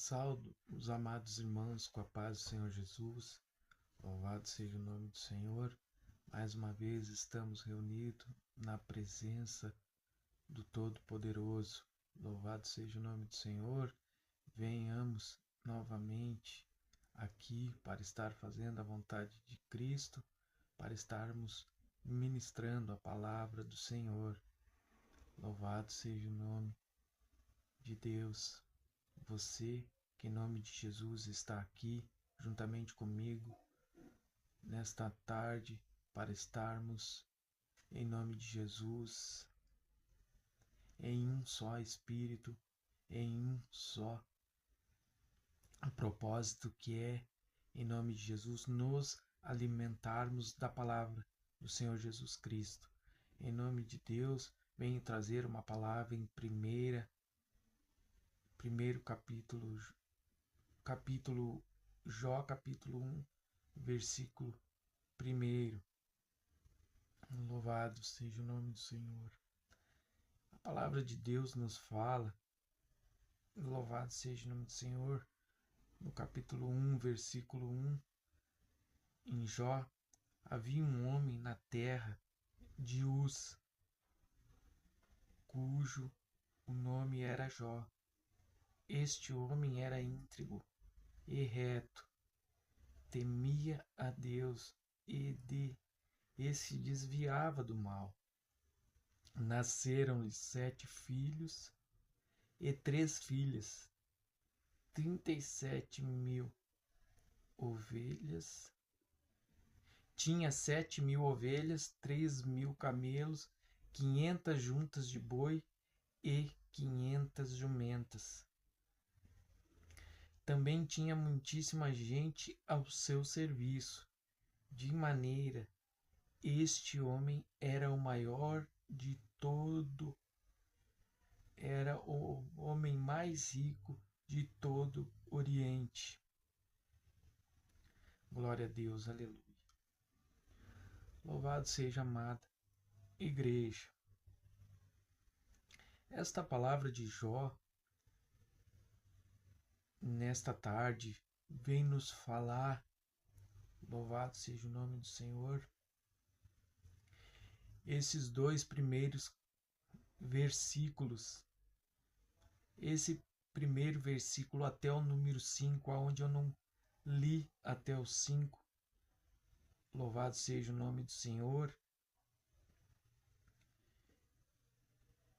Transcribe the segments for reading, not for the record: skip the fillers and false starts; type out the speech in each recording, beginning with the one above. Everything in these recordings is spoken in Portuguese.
Saldo os amados irmãos com a paz do Senhor Jesus. Louvado seja o nome do Senhor. Mais uma vez estamos reunidos na presença do Todo-Poderoso. Louvado seja o nome do Senhor. Venhamos novamente aqui para estar fazendo a vontade de Cristo, para estarmos ministrando a palavra do Senhor. Louvado seja o nome de Deus. Você que em nome de Jesus está aqui juntamente comigo nesta tarde para estarmos em nome de Jesus em um só Espírito, em um só propósito, que é em nome de Jesus nos alimentarmos da palavra do Senhor Jesus Cristo. Em nome de Deus, venho trazer uma palavra em primeiro capítulo Jó, capítulo 1, versículo 1. Louvado seja o nome do Senhor. A palavra de Deus nos fala, louvado seja o nome do Senhor, no capítulo 1, versículo 1, em Jó, havia um homem na terra de Uz, cujo o nome era Jó. Este homem era íntegro e reto, temia a Deus e se desviava do mal. Nasceram-lhe 7 filhos e 3 filhas, 37.000 ovelhas. Tinha 7.000 ovelhas, 3.000 camelos, 500 juntas de boi e 500 jumentas. Também tinha muitíssima gente ao seu serviço, de maneira este homem era o maior de todo, era o homem mais rico de todo o Oriente. Glória a Deus, aleluia. Louvado seja a amada igreja. Esta palavra de Jó, nesta tarde, vem nos falar, louvado seja o nome do Senhor, esses 2 primeiros versículos, esse primeiro versículo até o número 5, aonde eu não li até o 5, louvado seja o nome do Senhor,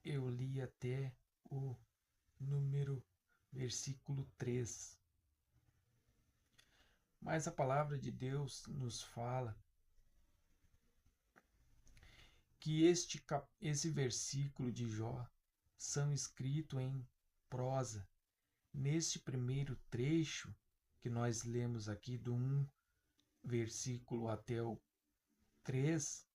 eu li até o versículo 3. Mas a palavra de Deus nos fala que esse versículo de Jó são escritos em prosa. Neste primeiro trecho que nós lemos aqui, do 1 versículo até o 3,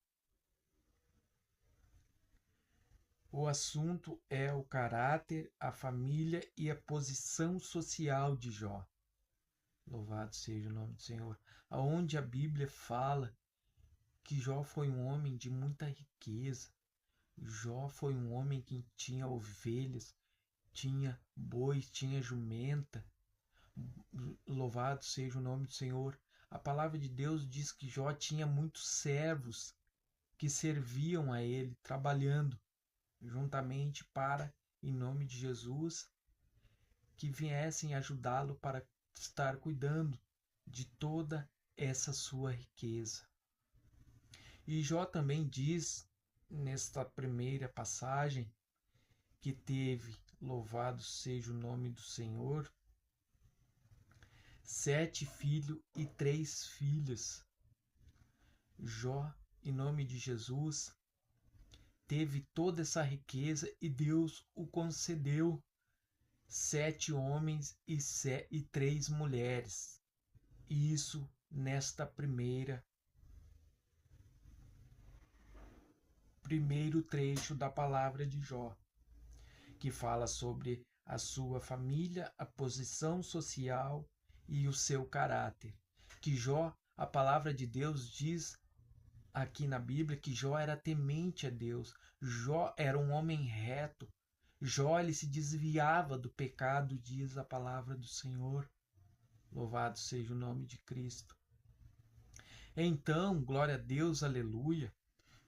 o assunto é o caráter, a família e a posição social de Jó. Louvado seja o nome do Senhor. Aonde a Bíblia fala que Jó foi um homem de muita riqueza. Jó foi um homem que tinha ovelhas, tinha bois, tinha jumenta. Louvado seja o nome do Senhor. A palavra de Deus diz que Jó tinha muitos servos que serviam a ele, trabalhando juntamente para, em nome de Jesus, que viessem ajudá-lo para estar cuidando de toda essa sua riqueza. E Jó também diz, nesta primeira passagem, que teve, louvado seja o nome do Senhor, 7 filhos e 3 filhas. Jó, em nome de Jesus, teve toda essa riqueza e Deus o concedeu 7 homens e 3 mulheres. Isso nesta primeiro trecho da palavra de Jó, que fala sobre a sua família, a posição social e o seu caráter. Que Jó, a palavra de Deus diz aqui na Bíblia que Jó era temente a Deus. Jó era um homem reto. Jó, ele se desviava do pecado, diz a palavra do Senhor. Louvado seja o nome de Cristo. Então, glória a Deus, aleluia.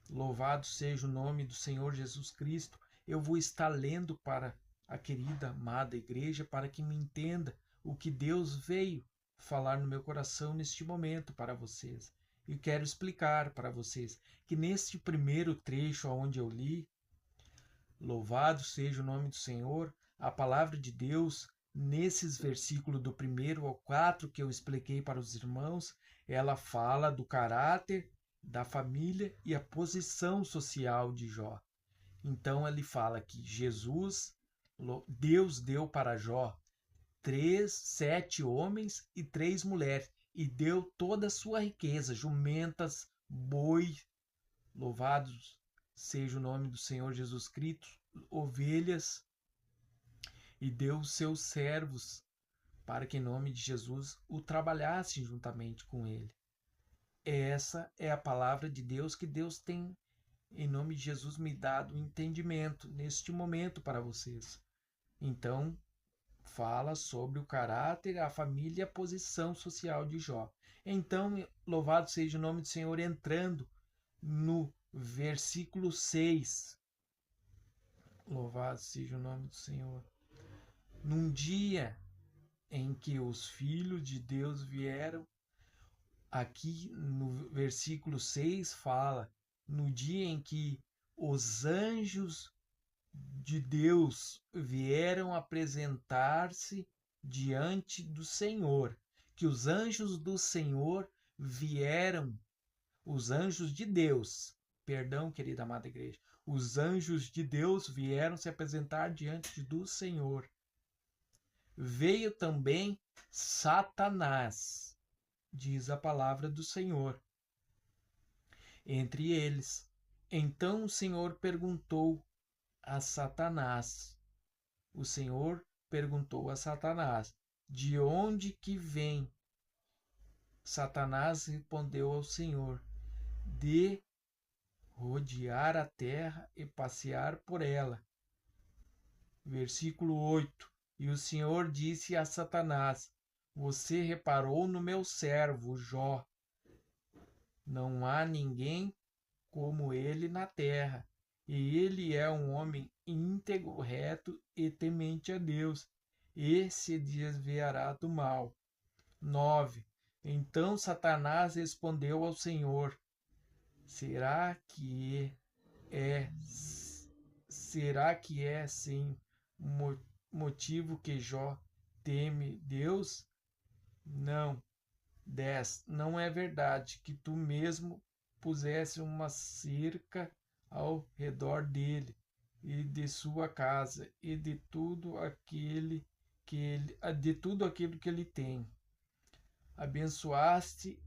Louvado seja o nome do Senhor Jesus Cristo. Eu vou estar lendo para a querida, amada igreja, para que me entenda o que Deus veio falar no meu coração neste momento para vocês. E quero explicar para vocês que neste primeiro trecho onde eu li, louvado seja o nome do Senhor, a palavra de Deus, nesses versículos do 1 ao 4 que eu expliquei para os irmãos, ela fala do caráter, da família e a posição social de Jó. Então ele fala que Deus deu para Jó 7 homens e 3 mulheres, e deu toda a sua riqueza, jumentas, boi, louvados seja o nome do Senhor Jesus Cristo, ovelhas, e deu os seus servos para que em nome de Jesus o trabalhassem juntamente com ele. Essa é a palavra de Deus que Deus tem, em nome de Jesus, me dado entendimento neste momento para vocês. Então, fala sobre o caráter, a família e a posição social de Jó. Então, louvado seja o nome do Senhor, entrando no versículo 6. Louvado seja o nome do Senhor. Num dia em que os filhos de Deus vieram, aqui no versículo 6 fala, no dia em que os anjos de Deus vieram apresentar-se diante do Senhor, que os anjos do Senhor vieram, os anjos de Deus, perdão, querida amada igreja, os anjos de Deus vieram se apresentar diante do Senhor. Veio também Satanás, diz a palavra do Senhor, entre eles. Então o Senhor perguntou a Satanás. O Senhor perguntou a Satanás: de onde que vem? Satanás respondeu ao Senhor: de rodear a terra e passear por ela. Versículo 8. E o Senhor disse a Satanás: você reparou no meu servo Jó. Não há ninguém como ele na terra, e ele é um homem íntegro, reto e temente a Deus, e se desviará do mal. 9. Então Satanás respondeu ao Senhor: será que é sim motivo que Jó teme Deus? Não. 10. Não é verdade que tu mesmo pusesse uma cerca ao redor dele e de sua casa e de tudo aquilo que ele tem. Abençoaste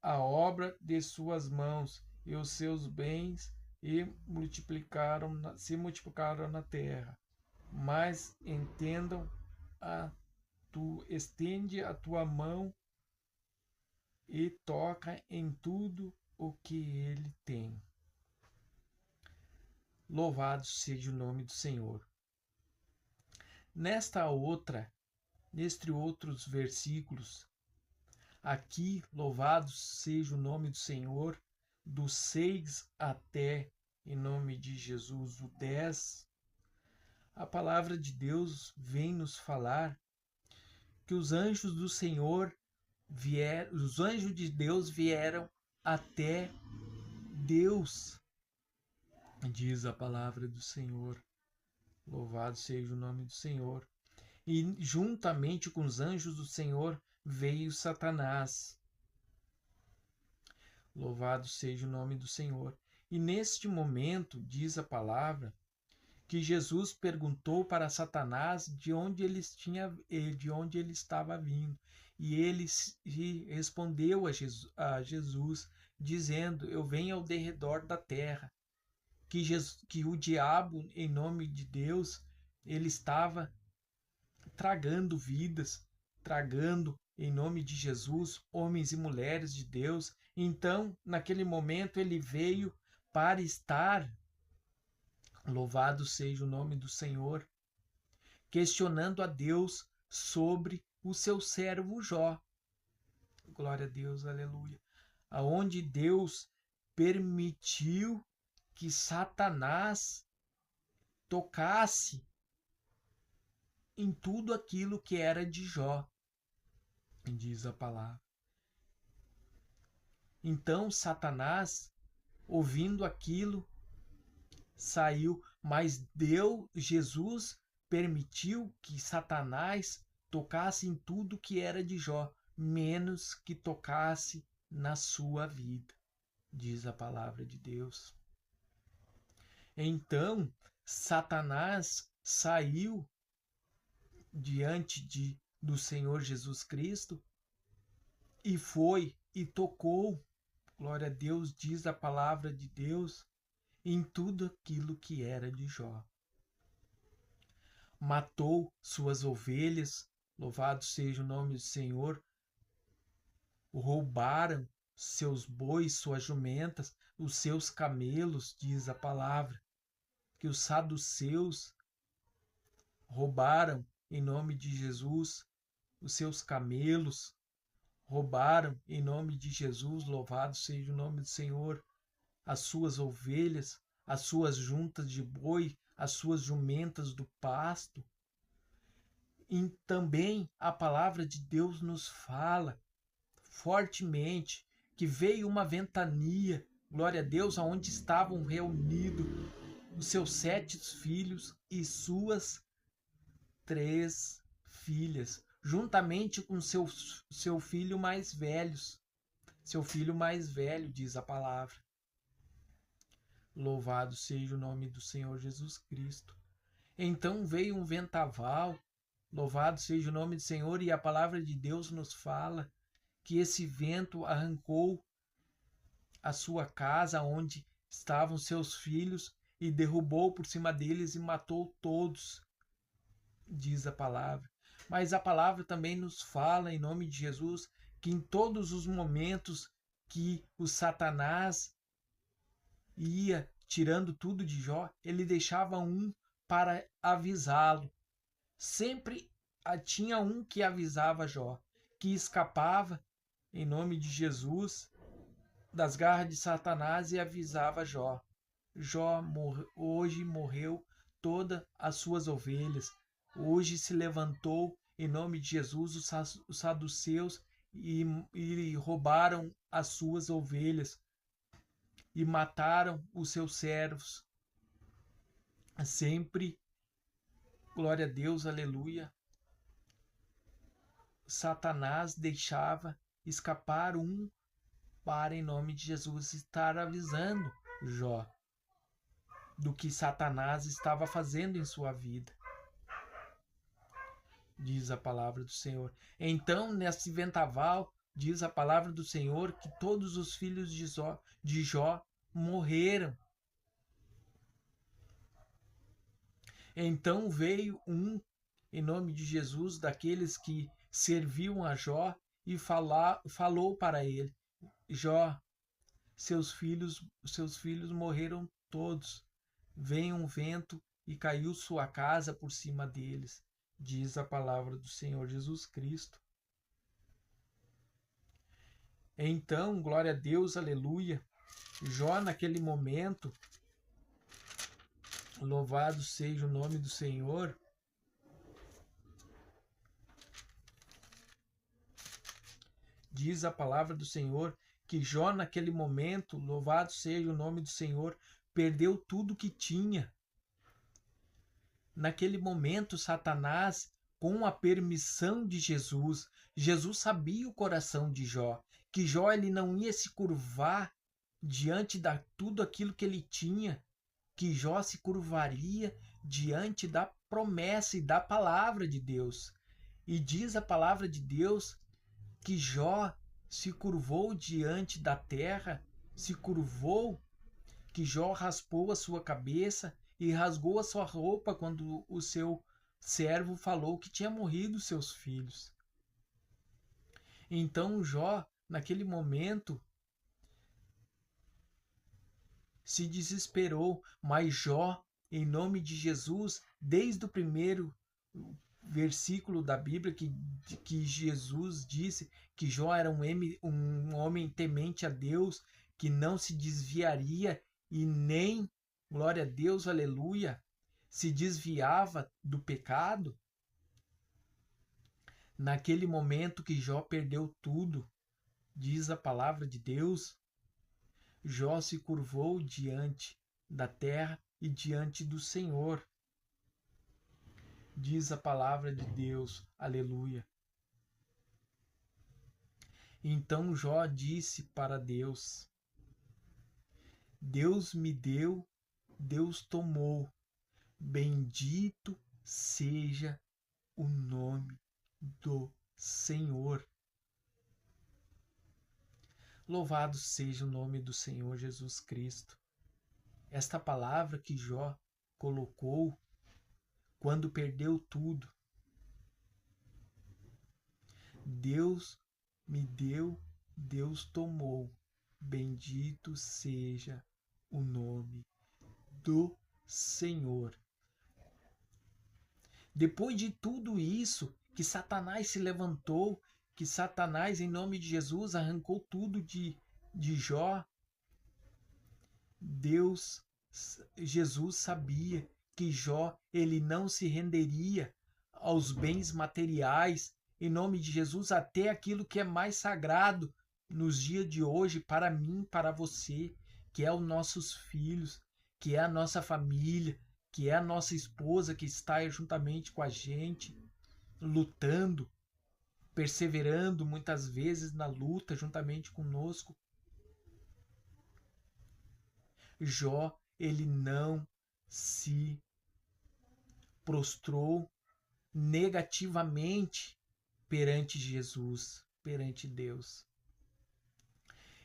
a obra de suas mãos e os seus bens se multiplicaram na terra. Mas entendam, tu estende a tua mão e toca em tudo o que ele tem. Louvado seja o nome do Senhor. Nestes outros versículos, aqui, louvado seja o nome do Senhor, do 6 até, em nome de Jesus, o 10, a palavra de Deus vem nos falar que os anjos do Senhor os anjos de Deus vieram até Deus, diz a palavra do Senhor. Louvado seja o nome do Senhor. E juntamente com os anjos do Senhor veio Satanás. Louvado seja o nome do Senhor. E neste momento, diz a palavra, que Jesus perguntou para Satanás de onde ele estava vindo. E ele respondeu a Jesus, dizendo: eu venho ao derredor da terra. Que o diabo, em nome de Deus, ele estava tragando vidas, tragando, em nome de Jesus, homens e mulheres de Deus. Então, naquele momento, ele veio para estar Louvado seja o nome do Senhor, questionando a Deus sobre o seu servo Jó. Glória a Deus, aleluia. Aonde Deus permitiu que Satanás tocasse em tudo aquilo que era de Jó, diz a palavra. Então Satanás, ouvindo aquilo, saiu, mas Jesus permitiu que Satanás tocasse em tudo que era de Jó, menos que tocasse na sua vida, diz a palavra de Deus. Então Satanás saiu diante do Senhor Jesus Cristo e foi e tocou, glória a Deus, diz a palavra de Deus, em tudo aquilo que era de Jó. Matou suas ovelhas, louvado seja o nome do Senhor, roubaram seus bois, suas jumentas, os seus camelos, diz a palavra, que os saduceus roubaram em nome de Jesus os seus camelos, roubaram em nome de Jesus, louvado seja o nome do Senhor, as suas ovelhas, as suas juntas de boi, as suas jumentas do pasto. E também a palavra de Deus nos fala fortemente que veio uma ventania, glória a Deus, aonde estavam reunidos os seus 7 filhos e suas 3 filhas, juntamente com seu filho mais velho. Seu filho mais velho, diz a palavra. Louvado seja o nome do Senhor Jesus Cristo. Então veio um vendaval, louvado seja o nome do Senhor, e a palavra de Deus nos fala que esse vento arrancou a sua casa onde estavam seus filhos e derrubou por cima deles e matou todos, diz a palavra. Mas a palavra também nos fala, em nome de Jesus, que em todos os momentos que o Satanás ia tirando tudo de Jó, ele deixava um para avisá-lo. Sempre tinha um que avisava Jó, que escapava, em nome de Jesus, das garras de Satanás e avisava Jó. Jó hoje morreu todas as suas ovelhas. Hoje se levantou, em nome de Jesus, os saduceus e roubaram as suas ovelhas e mataram os seus servos. Sempre, glória a Deus, aleluia, Satanás deixava escapar um para, em nome de Jesus, estar avisando Jó do que Satanás estava fazendo em sua vida, diz a palavra do Senhor. Então, nesse vendaval, diz a palavra do Senhor que todos os filhos de Jó morreram. Então veio um, em nome de Jesus, daqueles que serviam a Jó e falou para ele: Jó, seus filhos morreram todos. Veio um vento e caiu sua casa por cima deles, diz a palavra do Senhor Jesus Cristo. Então, glória a Deus, aleluia, Jó naquele momento, louvado seja o nome do Senhor, diz a palavra do Senhor que Jó naquele momento, louvado seja o nome do Senhor, perdeu tudo que tinha. Naquele momento, Satanás, com a permissão de Jesus, Jesus sabia o coração de Jó, que Jó ele não ia se curvar diante de tudo aquilo que ele tinha, que Jó se curvaria diante da promessa e da palavra de Deus. E diz a palavra de Deus que Jó se curvou diante da terra, se curvou, que Jó raspou a sua cabeça e rasgou a sua roupa quando o seu servo falou que tinha morrido seus filhos. Então Jó, naquele momento, se desesperou, mas Jó em nome de Jesus, desde o primeiro versículo da Bíblia que Jesus disse que Jó era um homem temente a Deus, que não se desviaria e nem, glória a Deus, aleluia, se desviava do pecado. Naquele momento que Jó perdeu tudo, diz a palavra de Deus, Jó se curvou diante da terra e diante do Senhor. Diz a palavra de Deus, aleluia. Então Jó disse para Deus: Deus me deu, Deus tomou, bendito seja o nome do Senhor. Louvado seja o nome do Senhor Jesus Cristo. Esta palavra que Jó colocou quando perdeu tudo. Deus me deu, Deus tomou. Bendito seja o nome do Senhor. Depois de tudo isso, que Satanás se levantou, que Satanás, em nome de Jesus, arrancou tudo de Jó, Jesus sabia que Jó, ele não se renderia aos bens materiais, em nome de Jesus, até aquilo que é mais sagrado nos dias de hoje, para mim, para você, que é os nossos filhos, que é a nossa família, que é a nossa esposa que está juntamente com a gente, lutando, perseverando muitas vezes na luta juntamente conosco. Jó, ele não se prostrou negativamente perante Jesus, perante Deus.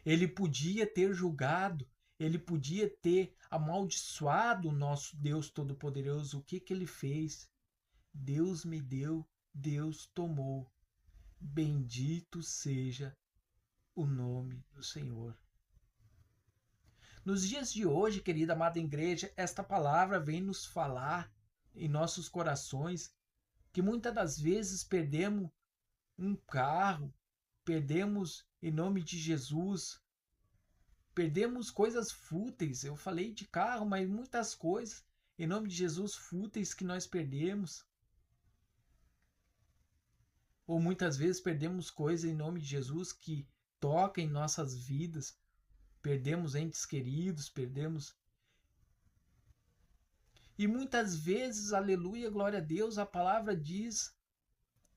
Ele podia ter julgado, ele podia ter amaldiçoado o nosso Deus Todo-Poderoso. O que ele fez? Deus me deu, Deus tomou. Bendito seja o nome do Senhor. Nos dias de hoje, querida amada igreja, esta palavra vem nos falar em nossos corações que muitas das vezes perdemos um carro, perdemos em nome de Jesus, perdemos coisas fúteis. Eu falei de carro, mas muitas coisas em nome de Jesus fúteis que nós perdemos. Ou muitas vezes perdemos coisas em nome de Jesus que tocam em nossas vidas. Perdemos entes queridos, perdemos. E muitas vezes, aleluia, glória a Deus, a palavra diz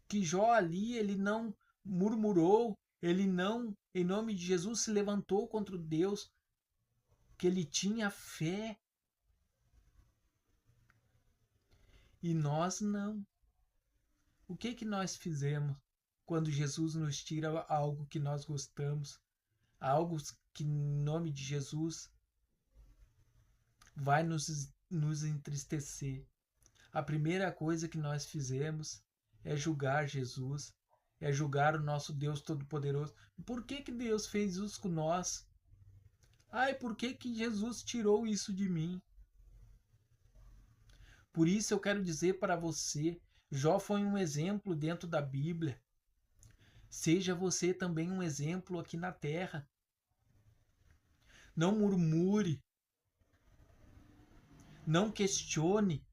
que Jó ali, ele não murmurou, ele não, em nome de Jesus, se levantou contra o Deus, que ele tinha fé. E nós não. O que nós fizemos quando Jesus nos tira algo que nós gostamos? Algo que, em nome de Jesus, vai nos entristecer. A primeira coisa que nós fizemos é julgar Jesus, é julgar o nosso Deus Todo-Poderoso. Por que Deus fez isso com nós? Ai, por que Jesus tirou isso de mim? Por isso eu quero dizer para você, Jó foi um exemplo dentro da Bíblia. Seja você também um exemplo aqui na terra. Não murmure. Não questione.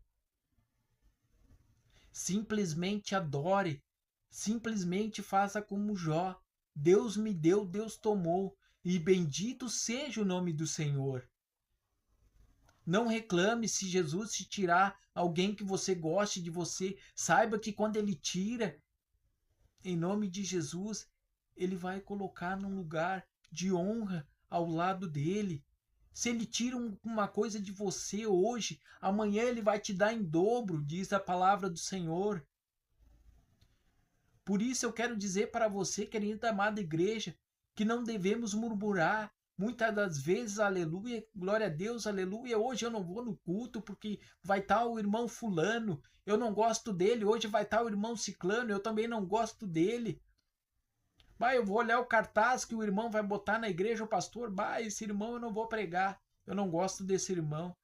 Simplesmente adore. Simplesmente faça como Jó. Deus me deu, Deus tomou. E bendito seja o nome do Senhor. Não reclame se Jesus te tirar alguém que você goste de você. Saiba que quando ele tira, em nome de Jesus, ele vai colocar num lugar de honra ao lado dele. Se ele tira uma coisa de você hoje, amanhã ele vai te dar em dobro, diz a palavra do Senhor. Por isso eu quero dizer para você, querida amada igreja, que não devemos murmurar. Muitas das vezes, aleluia, glória a Deus, aleluia, hoje eu não vou no culto porque vai estar o irmão fulano, eu não gosto dele, hoje vai estar o irmão ciclano, eu também não gosto dele. Bah, eu vou olhar o cartaz que o irmão vai botar na igreja, o pastor, bah, esse irmão eu não vou pregar, eu não gosto desse irmão.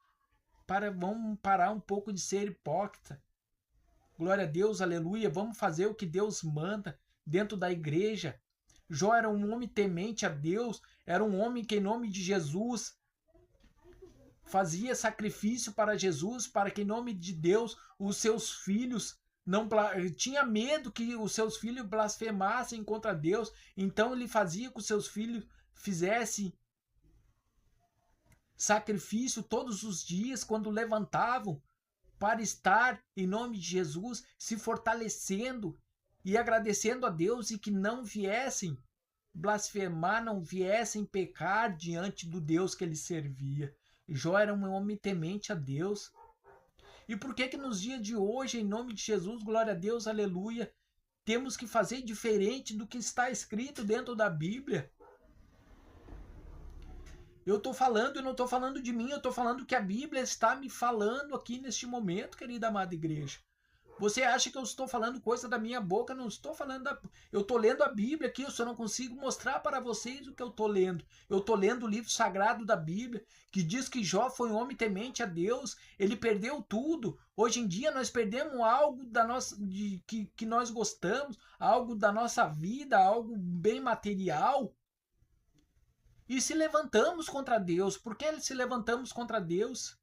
vamos parar um pouco de ser hipócrita. Glória a Deus, aleluia. Vamos fazer o que Deus manda dentro da igreja. Jó era um homem temente a Deus, era um homem que, em nome de Jesus, fazia sacrifício para Jesus, para que, em nome de Deus, os seus filhos não tinha medo que os seus filhos blasfemassem contra Deus. Então ele fazia que os seus filhos fizessem sacrifício todos os dias quando levantavam, para estar, em nome de Jesus, se fortalecendo e agradecendo a Deus, e que não viessem blasfemar, não viessem pecar diante do Deus que ele servia. Jó era um homem temente a Deus. E por que nos dias de hoje, em nome de Jesus, glória a Deus, aleluia, temos que fazer diferente do que está escrito dentro da Bíblia? Eu estou falando, eu não estou falando de mim, eu estou falando que a Bíblia está me falando aqui neste momento, querida amada igreja. Você acha que eu estou falando coisa da minha boca? Não estou falando eu estou lendo a Bíblia aqui, eu só não consigo mostrar para vocês o que eu estou lendo. Eu estou lendo o livro sagrado da Bíblia, que diz que Jó foi um homem temente a Deus, ele perdeu tudo. Hoje em dia nós perdemos algo que nós gostamos, algo da nossa vida, algo bem material. E se levantamos contra Deus. Por que se levantamos contra Deus?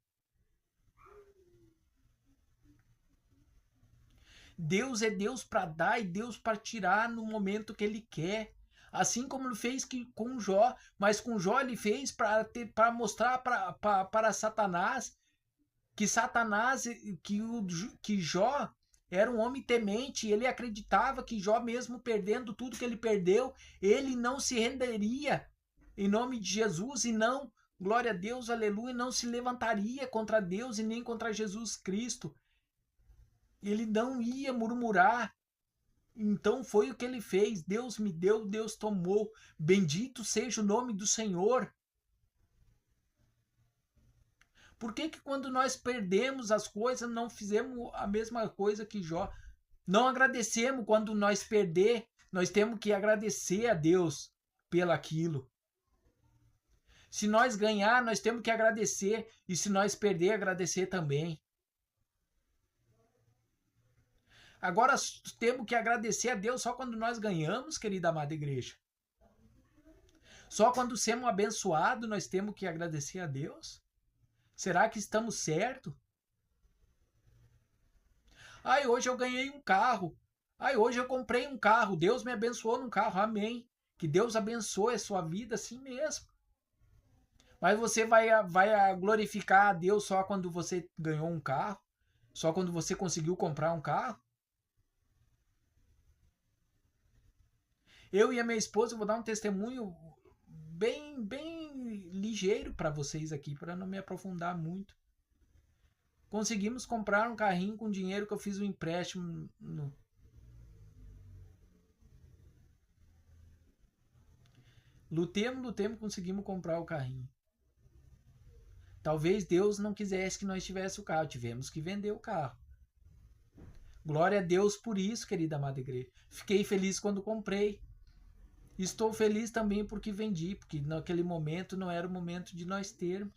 Deus é Deus para dar e Deus para tirar no momento que Ele quer. Assim como Ele fez com Jó. Mas com Jó Ele fez para mostrar para Satanás que Jó era um homem temente. Ele acreditava que Jó, mesmo perdendo tudo que ele perdeu, ele não se renderia em nome de Jesus, e não, glória a Deus, aleluia, não se levantaria contra Deus e nem contra Jesus Cristo. Ele não ia murmurar. Então foi o que ele fez. Deus me deu, Deus tomou. Bendito seja o nome do Senhor. Por que quando nós perdemos as coisas, não fizemos a mesma coisa que Jó? Não agradecemos quando nós perder. Nós temos que agradecer a Deus pelaquilo. Se nós ganhar, nós temos que agradecer. E se nós perder, agradecer também. Agora temos que agradecer a Deus só quando nós ganhamos, querida amada igreja. Só quando somos abençoados, nós temos que agradecer a Deus. Será que estamos certos? Ai, hoje eu ganhei um carro. Ai, hoje eu comprei um carro. Deus me abençoou num carro. Amém. Que Deus abençoe a sua vida assim mesmo. Mas você vai glorificar a Deus só quando você ganhou um carro? Só quando você conseguiu comprar um carro? Eu e a minha esposa, eu vou dar um testemunho bem ligeiro para vocês aqui, para não me aprofundar muito. Conseguimos comprar um carrinho com dinheiro que eu fiz um empréstimo Lutemos, conseguimos comprar o carrinho. Talvez Deus não quisesse que nós tivéssemos o carro, tivemos que vender o carro. Glória a Deus por isso, querida amada igreja. Fiquei feliz quando comprei. Estou feliz também porque vendi, porque naquele momento não era o momento de nós termos.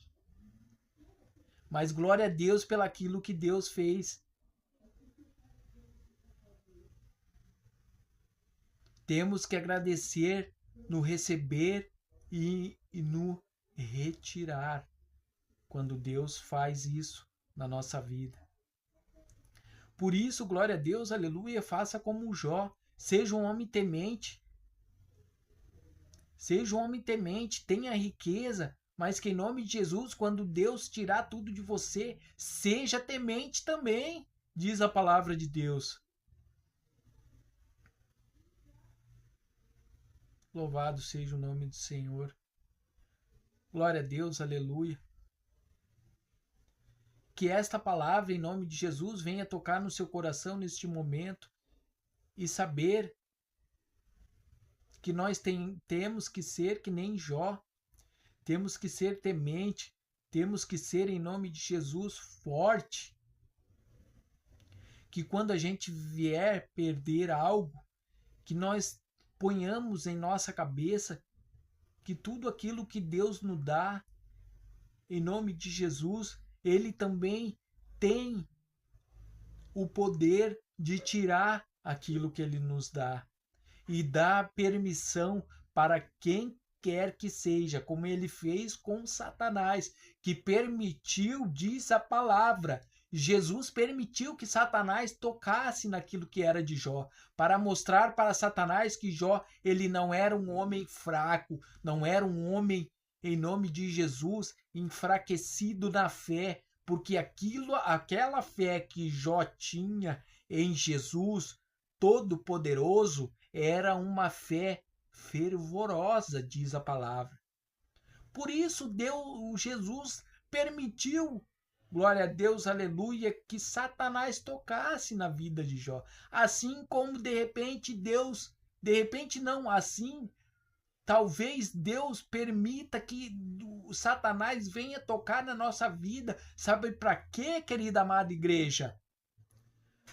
Mas glória a Deus pelaquilo que Deus fez. Temos que agradecer no receber e no retirar. Quando Deus faz isso na nossa vida. Por isso, glória a Deus, aleluia, faça como Jó. Seja um homem temente. Seja um homem temente, tenha riqueza, mas que em nome de Jesus, quando Deus tirar tudo de você, seja temente também, diz a palavra de Deus. Louvado seja o nome do Senhor. Glória a Deus, aleluia. Que esta palavra, em nome de Jesus, venha tocar no seu coração neste momento e saber que nós temos que ser que nem Jó, temos que ser temente, temos que ser, em nome de Jesus, forte. Que quando a gente vier perder algo, que nós ponhamos em nossa cabeça que tudo aquilo que Deus nos dá, em nome de Jesus, ele também tem o poder de tirar aquilo que ele nos dá e dá permissão para quem quer que seja, como ele fez com Satanás, que permitiu, diz a palavra, Jesus permitiu que Satanás tocasse naquilo que era de Jó, para mostrar para Satanás que Jó, ele não era um homem fraco, não era um homem, em nome de Jesus, enfraquecido na fé, porque aquela fé que Jó tinha em Jesus Todo-Poderoso era uma fé fervorosa, diz a palavra. Por isso Jesus permitiu, glória a Deus, aleluia, que Satanás tocasse na vida de Jó. Assim como de repente não, assim, talvez Deus permita que o Satanás venha tocar na nossa vida. Sabe para quê, querida amada igreja?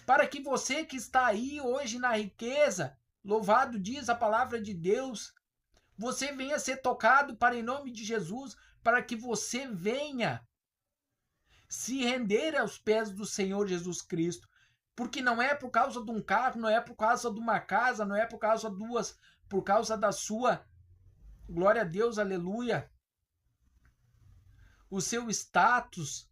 Para que você que está aí hoje na riqueza, louvado diz a palavra de Deus, você venha ser tocado para em nome de Jesus, para que você venha se render aos pés do Senhor Jesus Cristo. Porque não é por causa de um carro, não é por causa de uma casa, não é por causa da sua, glória a Deus, aleluia, o seu status,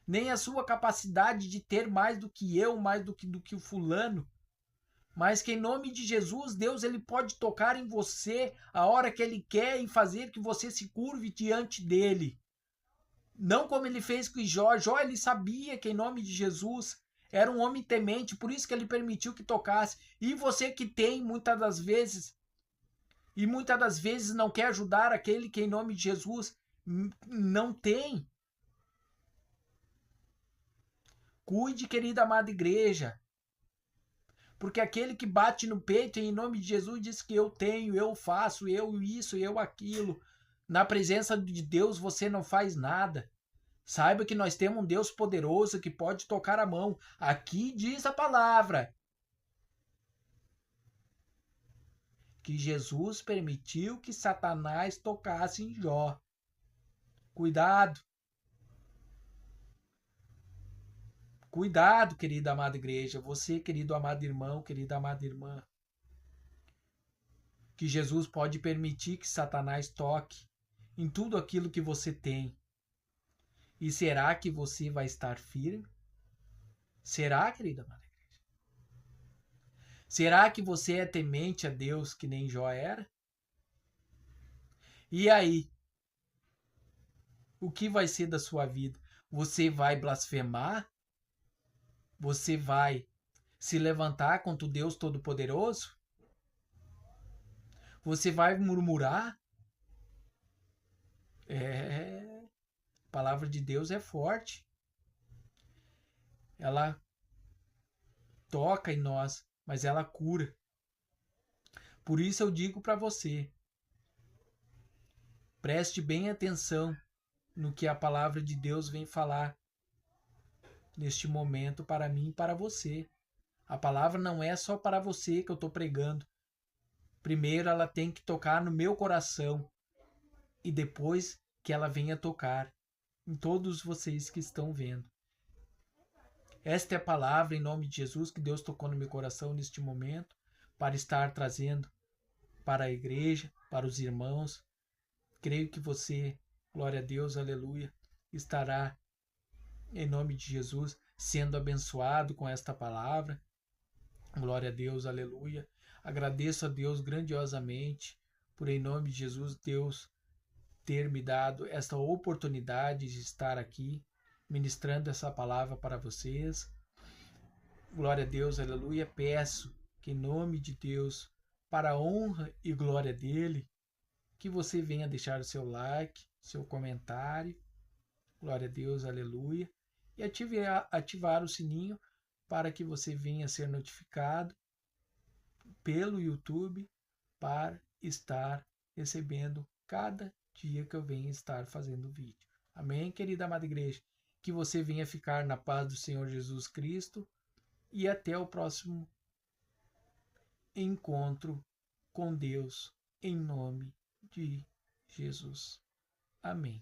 nem a sua capacidade de ter mais do que eu, mais do que o fulano, mas que em nome de Jesus, Deus ele pode tocar em você a hora que ele quer e fazer que você se curve diante dele. Não como ele fez com Jó. Jó ele sabia que em nome de Jesus era um homem temente, por isso que ele permitiu que tocasse. E você que tem muitas das vezes não quer ajudar aquele que em nome de Jesus não tem. Cuide, querida amada igreja. Porque aquele que bate no peito em nome de Jesus diz que eu tenho, eu faço, eu isso, eu aquilo. Na presença de Deus você não faz nada. Saiba que nós temos um Deus poderoso que pode tocar a mão. Aqui diz a palavra que Jesus permitiu que Satanás tocasse em Jó. Cuidado. Cuidado, querida amada igreja, você, querido amado irmão, querida amada irmã, que Jesus pode permitir que Satanás toque em tudo aquilo que você tem. E será que você vai estar firme? Será, querida amada igreja? Será que você é temente a Deus que nem Jó era? E aí? O que vai ser da sua vida? Você vai blasfemar? Você vai se levantar contra o Deus Todo-Poderoso? Você vai murmurar? A palavra de Deus é forte. Ela toca em nós, mas ela cura. Por isso eu digo para você, preste bem atenção no que a palavra de Deus vem falar neste momento para mim e para você. A palavra não é só para você que eu estou pregando. Primeiro ela tem que tocar no meu coração e depois que ela venha tocar em todos vocês que estão vendo. Esta é a palavra em nome de Jesus que Deus tocou no meu coração neste momento para estar trazendo para a igreja, para os irmãos. Creio que você, glória a Deus, aleluia, estará em nome de Jesus sendo abençoado com esta palavra. Glória a Deus, aleluia. Agradeço a Deus grandiosamente por em nome de Jesus Deus ter me dado esta oportunidade de estar aqui ministrando essa palavra para vocês. Glória a Deus, aleluia. Peço que em nome de Deus, para a honra e glória dele, que você venha deixar o seu like, seu comentário. Glória a Deus, aleluia. E ativar o sininho para que você venha ser notificado pelo YouTube para estar recebendo cada dia que eu venho estar fazendo vídeo. Amém, querida amada igreja? Que você venha ficar na paz do Senhor Jesus Cristo e até o próximo encontro com Deus em nome de Jesus. Amém.